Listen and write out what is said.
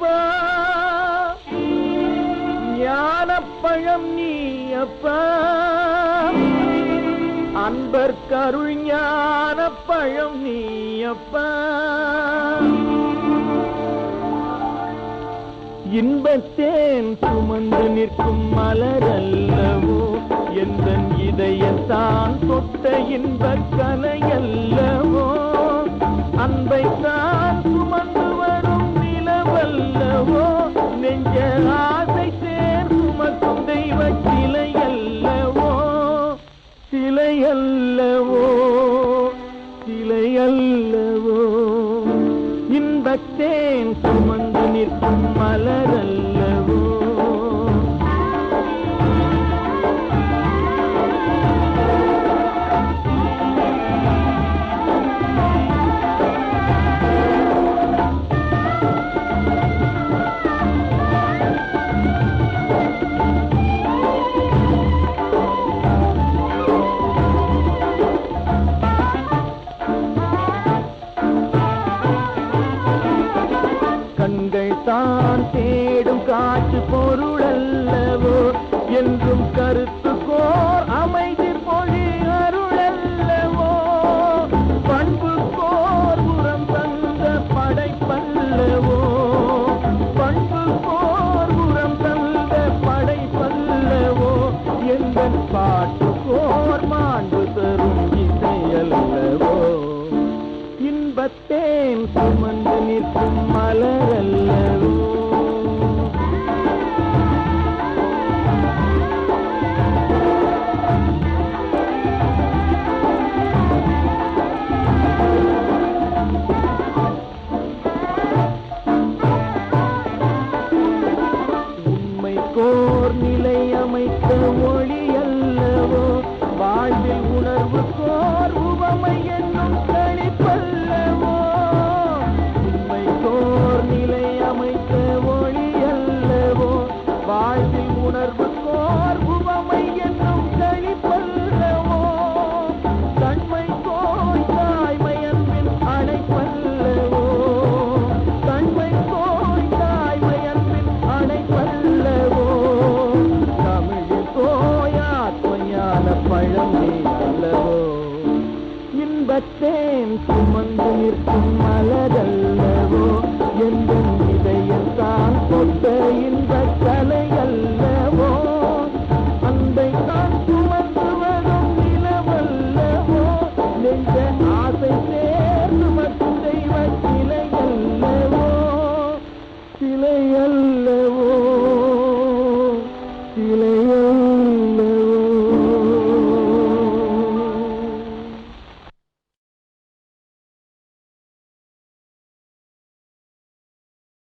அப்பா, ஞானப்பழம் நீ அப்பா, அன்பர் கருள் ஞானப்பழம் நீ அப்பா. இன்பத்தேன் சுமந்து நிற்கும் மலரல்லவோ, எந்தன் இதயத்தான் தொட்ட இன்பக் கலையல்லவோ, அன்பைத்தான் சுமந்து வரும் நிலவல்லவோ, நெஞ்ச ஆசை சேர் சுமக்கும் தெய்வ சிலையல்லவோ, சிலையல்லவோ, சிலையல்லவோ. இன்பத்தேன் சுமந்து நிற்கும் மலரல்லவோ. கண்கள் தான் தேடும் காற்று பொருளல்லவோ, என்றும் கருத்துக்கோர் அமைதி மொழி அருளல்லவோ, பண்புக்கோர் உரம் தந்த படைப்பல்லவோ, பண்புக்கோர் உரம் தந்த படைப்பல்லவோ, எங்கள் பாட்டுக்கோர் மாண்பு தரும் இசையல்லவோ. இன்பத்தேன் சுமந்து நிற்கும் மலரல்லவோ. உண்மைக்கோர் நிலை அமைத்த ஒளி அல்லவோ, வாழ்வில் உணர்வு கோர் உவமை என்னும் கணிப்பல்லவோ, உண்மைக்கோர் நிலை அமைத்த ஒளி அல்லவோ, வாழ்வில் உணர்வு கோர் உவமை என்னும் கணிப்பல்லவோ, தன்மை கோய் தாய்மை அன்பின் அணைப்பல்லவோ, தன்மை கோய் தாய்மை அன்பின் அணைப்பல்லவோ, தமிழில் கோய் ஆத்மஞான பழம் நீ அல்லவோ. இன்பத்தேன் சுமந்து நிற்கும் மலரல்லவோ, எந்த இதயத்தான் தொட்ட